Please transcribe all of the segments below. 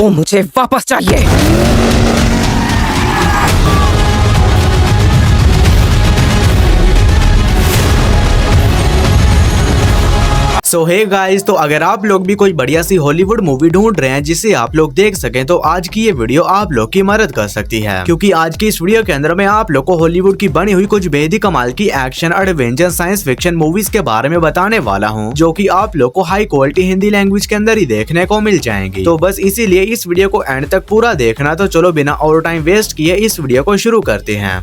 वो मुझे वापस चाहिए। सो हे गाइस, तो अगर आप लोग भी कोई बढ़िया सी हॉलीवुड मूवी ढूंढ रहे हैं जिसे आप लोग देख सकें, तो आज की ये वीडियो आप लोग की मदद कर सकती है, क्योंकि आज की इस वीडियो के अंदर मैं आप लोग को हॉलीवुड की बनी हुई कुछ बेहद ही कमाल की action, adventure, science fiction movies के बारे में बताने वाला हूँ, जो कि आप लोग को हाई क्वालिटी हिंदी लैंग्वेज के अंदर ही देखने को मिल जाएंगी। तो बस इसीलिए इस वीडियो को एंड तक पूरा देखना। तो चलो बिना और टाइम वेस्ट किए इस वीडियो को शुरू करते हैं।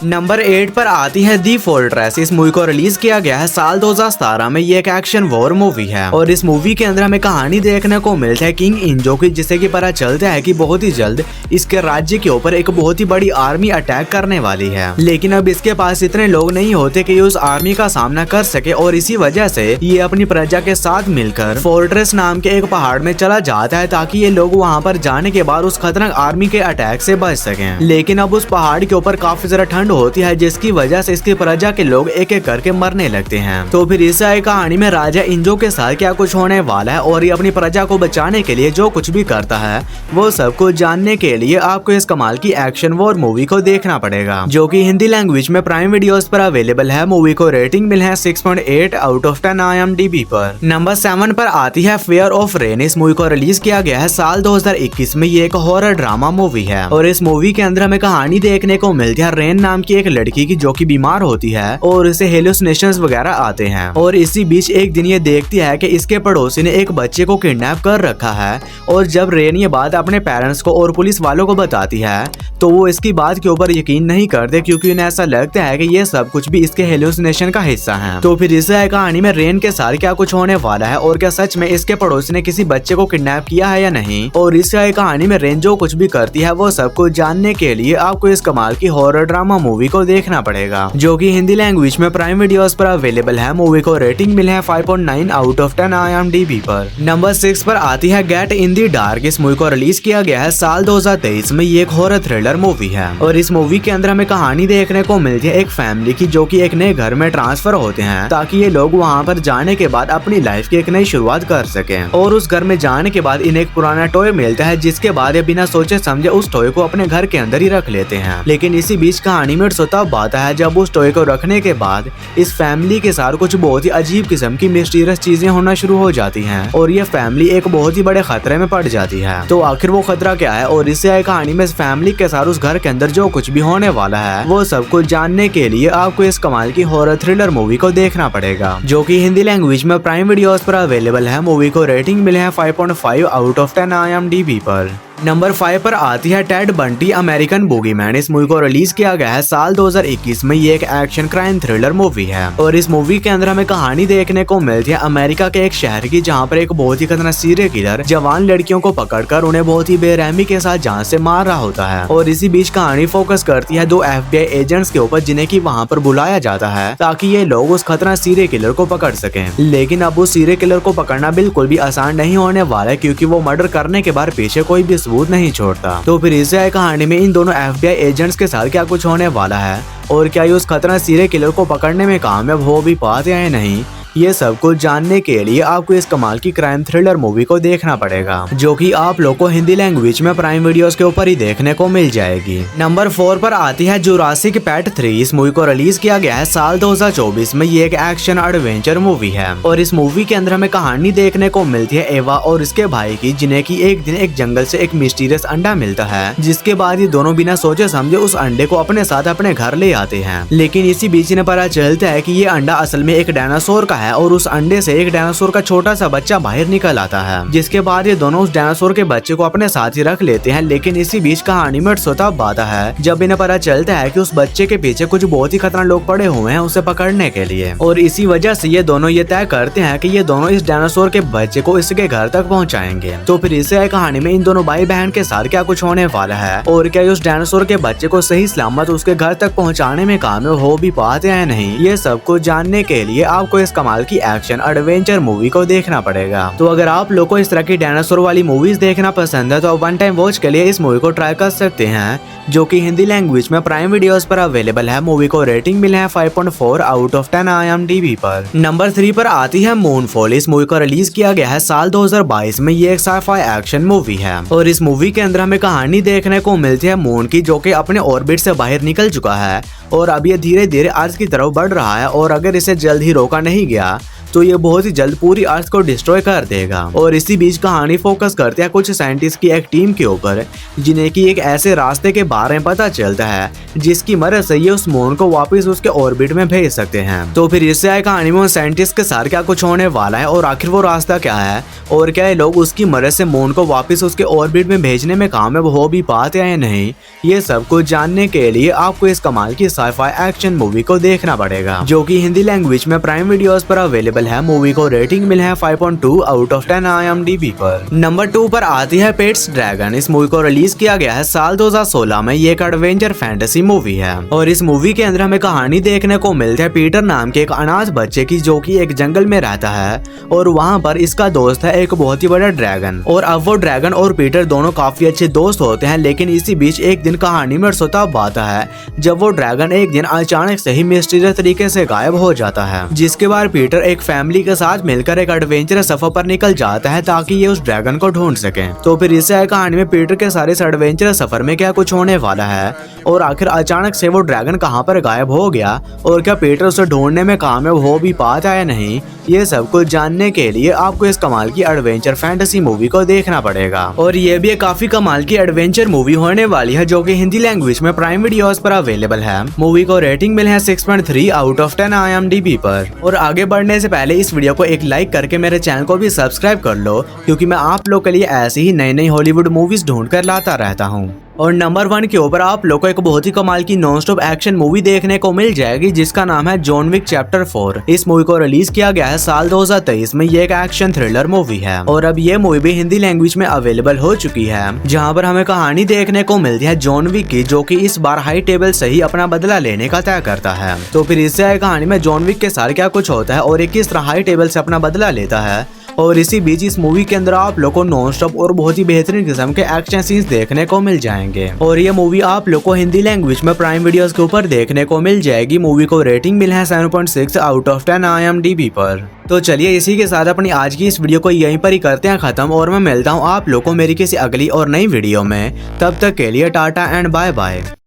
नंबर 8 पर आती है दी फोर्ट्रेस। इस मूवी को रिलीज किया गया है साल 2017 में। ये एक एक्शन वॉर मूवी है और इस मूवी के अंदर हमें कहानी देखने को मिलता है किंग इंजो की, जिससे कि पता चलता है कि बहुत ही जल्द इसके राज्य के ऊपर एक बहुत ही बड़ी आर्मी अटैक करने वाली है, लेकिन अब इसके पास इतने लोग नहीं होते कि उस आर्मी का सामना कर सके, और इसी वजह से ये अपनी प्रजा के साथ मिलकर फोर्ट्रेस नाम के एक पहाड़ में चला जाता है, ताकि ये लोग वहाँ पर जाने के बाद उस खतरनाक आर्मी के अटैक से बच सकें। लेकिन अब उस पहाड़ के ऊपर काफी ज्यादा ठंड होती है, जिसकी वजह से इसकी प्रजा के लोग एक एक करके मरने लगते हैं। तो फिर इस कहानी में राजा इंजो के साथ क्या कुछ होने वाला है और ये अपनी प्रजा को बचाने के लिए जो कुछ भी करता है, वो सब कुछ जानने के लिए आपको इस कमाल की एक्शन वॉर मूवी को देखना पड़ेगा, जो कि हिंदी लैंग्वेज में प्राइम वीडियोस पर अवेलेबल है। मूवी को रेटिंग मिली है 6.8 आउट ऑफ 10 IMDb पर। नंबर 7 पर आती है फेयर ऑफ रेन। इस मूवी को रिलीज किया गया है साल 2021 में। ये एक हॉरर ड्रामा मूवी है और इस मूवी के अंदर हमें कहानी देखने को मिलती है रेन नाम की एक लड़की की, जो कि बीमार होती है और इसे हेलुसिनेशंस वगैरह आते हैं। और इसी बीच एक दिन ये देखती है कि इसके पड़ोसी ने एक बच्चे को किडनैप कर रखा है, और जब रेन ये बात अपने पेरेंट्स को और पुलिस वालों को बताती है, तो वो इसकी बात के ऊपर यकीन नहीं करते, क्योंकि उन्हें ऐसा लगता है कि ये सब कुछ भी इसके हेलुसिनेशन का हिस्सा है। तो फिर इस कहानी में रेन के साथ क्या कुछ होने वाला है, और क्या सच में इसके पड़ोसी ने किसी बच्चे को किडनैप किया है या नहीं, और इस कहानी में रेन जो कुछ भी करती है वो सब कुछ जानने के लिए आपको इस कमाल की हॉरर ड्रामा मूवी को देखना पड़ेगा, जो कि हिंदी लैंग्वेज में प्राइम वीडियोस पर अवेलेबल है। मूवी को रेटिंग मिली है 5.9 आउट ऑफ 10 IMDb पर। नंबर 6 पर आती है गेट इन दी डार्क। इस मूवी को रिलीज किया गया है साल 2023 में। ये एक हॉरर थ्रिलर मूवी है और इस मूवी के अंदर हमें कहानी देखने को मिलती है एक फैमिली की, जो कि एक नए घर में ट्रांसफर होते हैं, ताकि ये लोग वहाँ पर जाने के बाद अपनी लाइफ की एक नई शुरुआत कर सकें। और उस घर में जाने के बाद इन्हें एक पुराना टॉय मिलता है, जिसके बाद ये बिना सोचे समझे उस टॉय को अपने घर के अंदर ही रख लेते हैं। लेकिन इसी बीच कहानी में तब आता है जब उस टॉय को रखने के बाद इस फैमिली के साथ कुछ बहुत ही अजीब किस्म की मिस्टीरियस चीजें होना शुरू हो जाती हैं, और ये फैमिली एक बहुत ही बड़े खतरे में पड़ जाती है। तो आखिर वो खतरा क्या है, और इससे कहानी में इस फैमिली के साथ उस घर के अंदर जो कुछ भी होने वाला है, वो सब कुछ जानने के लिए आपको इस कमाल की हॉरर थ्रिलर मूवी को देखना पड़ेगा, जो कि हिंदी लैंग्वेज में प्राइम वीडियोस पर अवेलेबल है। मूवी को रेटिंग मिले है 5.5 आउट ऑफ 10 IMDb पर। नंबर 5 पर आती है टेड बंटी अमेरिकन बूगीमैन। इस मूवी को रिलीज किया गया है साल 2021 में। ये एक एक्शन क्राइम थ्रिलर मूवी है और इस मूवी के अंदर हमें कहानी देखने को मिलती है अमेरिका के एक शहर की, जहाँ पर एक बहुत ही खतरनाक सीरियल किलर जवान लड़कियों को पकड़कर उन्हें बहुत ही बेरहमी के साथ जान से मार रहा होता है। और इसी बीच कहानी फोकस करती है 2 FBI एजेंट्स के ऊपर, जिन्हें की वहाँ पर बुलाया जाता है ताकि ये लोग उस खतरनाक सीरियल किलर को पकड़ सकें। लेकिन अब उस सीरियल किलर को पकड़ना बिल्कुल भी आसान नहीं होने वाला है, क्योंकि वो मर्डर करने के बाद पीछे कोई भी सबूत नहीं छोड़ता। तो फिर इस कहानी में इन दोनों FBI एजेंट्स के साथ क्या कुछ होने वाला है, और क्या ये उस खतरनाक सीरियल किलर को पकड़ने में कामयाब हो भी पाते हैं या नहीं, ये सब कुछ जानने के लिए आपको इस कमाल की क्राइम थ्रिलर मूवी को देखना पड़ेगा, जो कि आप लोग को हिंदी लैंग्वेज में प्राइम वीडियोस के ऊपर ही देखने को मिल जाएगी। नंबर 4 पर आती है जुरासिक पार्क 3। इस मूवी को रिलीज किया गया है साल 2024 में। ये एक एक्शन एडवेंचर मूवी है और इस मूवी के अंदर हमें कहानी देखने को मिलती है एवा और इसके भाई की, जिन्हें की एक दिन एक जंगल से एक मिस्टीरियस अंडा मिलता है, जिसके बाद ये दोनों बिना सोचे समझे उस अंडे को अपने साथ अपने घर ले आते हैं। लेकिन इसी बीच इन्हें पता चलता है कि ये अंडा असल में एक डायनासोर का है, और उस अंडे से एक डायनासोर का छोटा सा बच्चा बाहर निकल आता है, जिसके बाद ये दोनों उस डायनासोर के बच्चे को अपने साथ ही रख लेते हैं। लेकिन इसी बीच कहानी में तब आता है जब इन्हें पता चलता है कि उस बच्चे के पीछे कुछ बहुत ही खतरनाक लोग पड़े हुए हैं उसे पकड़ने के लिए, और इसी वजह से ये दोनों ये तय करते हैं कि ये दोनों इस डायनासोर के बच्चे को इसके घर तक पहुंचाएंगे। तो फिर इस कहानी में इन दोनों भाई बहन के साथ क्या कुछ होने वाला है, और क्या उस डायनासोर के बच्चे को सही सलामत उसके घर तक पहुँचाने में कामयाब हो भी पाते हैं नहीं, ये सब कुछ जानने के लिए आपको इस कमाल कमाल की एक्शन एडवेंचर मूवी को देखना पड़ेगा। तो अगर आप लोग को इस तरह की डायनासोर वाली मूवीज देखना पसंद है तो वन टाइम वॉच के लिए इस मूवी को ट्राई कर सकते हैं, जो कि हिंदी लैंग्वेज में प्राइम वीडियोस पर अवेलेबल है। मूवी को रेटिंग मिला है 5.4 आउट ऑफ 10 IMDb पर। नंबर 3 पर आती है मूनफॉल। इस मूवी को रिलीज किया गया है साल 2022 में। ये एक साइफाई एक्शन मूवी है और इस मूवी के अंदर हमें कहानी देखने को मिलती है मून की, जो कि अपने ऑर्बिट से बाहर निकल चुका है और अब ये धीरे धीरे अर्थ की तरफ बढ़ रहा है और अगर इसे जल्द ही रोका नहीं गया तो ये बहुत ही जल्द पूरी अर्थ को डिस्ट्रॉय कर देगा। और इसी बीच कहानी फोकस करते हैं कुछ साइंटिस्ट की एक टीम के ऊपर, जिन्हें की एक ऐसे रास्ते के बारे में पता चलता है जिसकी मदद से ये उस मून को वापस उसके ऑर्बिट में भेज सकते हैं। तो फिर इससे आए कहानी में उन साइंटिस्ट के साथ क्या कुछ होने वाला है और आखिर वो रास्ता क्या है और क्या ये लोग उसकी मदद से मून को वापस उसके ऑर्बिट में भेजने में कामयाब हो भी पाते हैं या नहीं, ये सब कुछ जानने के लिए आपको इस कमाल की साइफाई एक्शन मूवी को देखना पड़ेगा, जो कि हिंदी लैंग्वेज में प्राइम वीडियोस पर अवेलेबल है। मूवी को रेटिंग मिला है 5.2 आउट ऑफ 10 IMDb पर। नंबर 2 पर आती है पेट्स ड्रैगन। इस मूवी को रिलीज किया गया है साल 2016 में। ये एक एडवेंचर फैंटेसी मूवी है और इस मूवी के अंदर हमें कहानी देखने को मिलती है पीटर नाम के एक अनाथ बच्चे की, जो कि एक जंगल में रहता है और वहाँ पर इसका दोस्त है एक बहुत ही बड़ा ड्रैगन। और अब वो ड्रैगन और पीटर दोनों काफी अच्छे दोस्त होते हैं, लेकिन इसी बीच एक दिन कहानी में तब आता है जब वो ड्रैगन एक दिन अचानक से ही मिस्टीरियस तरीके से गायब हो जाता है, जिसके बाद पीटर एक फैमिली के साथ मिलकर एक एडवेंचर सफर पर निकल जाता है ताकि ये उस ड्रैगन को ढूंढ सके। तो फिर इससे कहानी में पीटर के सारे एडवेंचर सफर में क्या कुछ होने वाला है और आखिर अचानक से वो ड्रैगन कहां पर गायब हो गया और क्या पीटर उसे ढूंढने में कामयाब हो भी पाता है या नहीं, ये सब कुछ जानने के लिए आपको इस कमाल की एडवेंचर फैंटेसी मूवी को देखना पड़ेगा। और ये भी एक काफी कमाल की एडवेंचर मूवी होने वाली है, जो कि हिंदी लैंग्वेज में प्राइम वीडियोस पर अवेलेबल है। मूवी को रेटिंग मिले है 6.3 आउट ऑफ 10 IMDb पर। और आगे बढ़ने से पहले इस वीडियो को एक लाइक करके मेरे चैनल को भी सब्सक्राइब कर लो, क्योंकि मैं आप लोग के लिए ऐसी ही नई नई हॉलीवुड मूवीज ढूंढ कर लाता रहता हूँ। और नंबर 1 के ऊपर आप लोग को एक बहुत ही कमाल की नॉन स्टॉप एक्शन मूवी देखने को मिल जाएगी, जिसका नाम है जॉन विक चैप्टर 4। इस मूवी को रिलीज किया गया है साल 2023 में। ये एक एक्शन थ्रिलर मूवी है और अब ये मूवी भी हिंदी लैंग्वेज में अवेलेबल हो चुकी है, जहां पर हमें कहानी देखने को मिलती है जॉन विक की, जो कि इस बार हाई टेबल से ही अपना बदला लेने का तय करता है। तो फिर इससे आए कहानी में जॉन विक के साथ क्या कुछ होता है और किस तरह हाई टेबल से अपना बदला लेता है। और इसी बीच इस मूवी के अंदर आप लोग को नॉन स्टॉप और बहुत ही बेहतरीन किस्म के एक्शन सीन्स देखने को मिल जाएंगे। और ये मूवी आप लोग को हिंदी लैंग्वेज में प्राइम वीडियोस के ऊपर देखने को मिल जाएगी। मूवी को रेटिंग मिला है 7.6 आउट ऑफ 10 IMDb पर। तो चलिए इसी के साथ अपनी आज की इस वीडियो को यहीं पर ही करते हैं खत्म, और मैं मिलता हूँ आप लोग को मेरी किसी अगली और नई वीडियो में। तब तक के लिए टाटा एंड बाय बाय।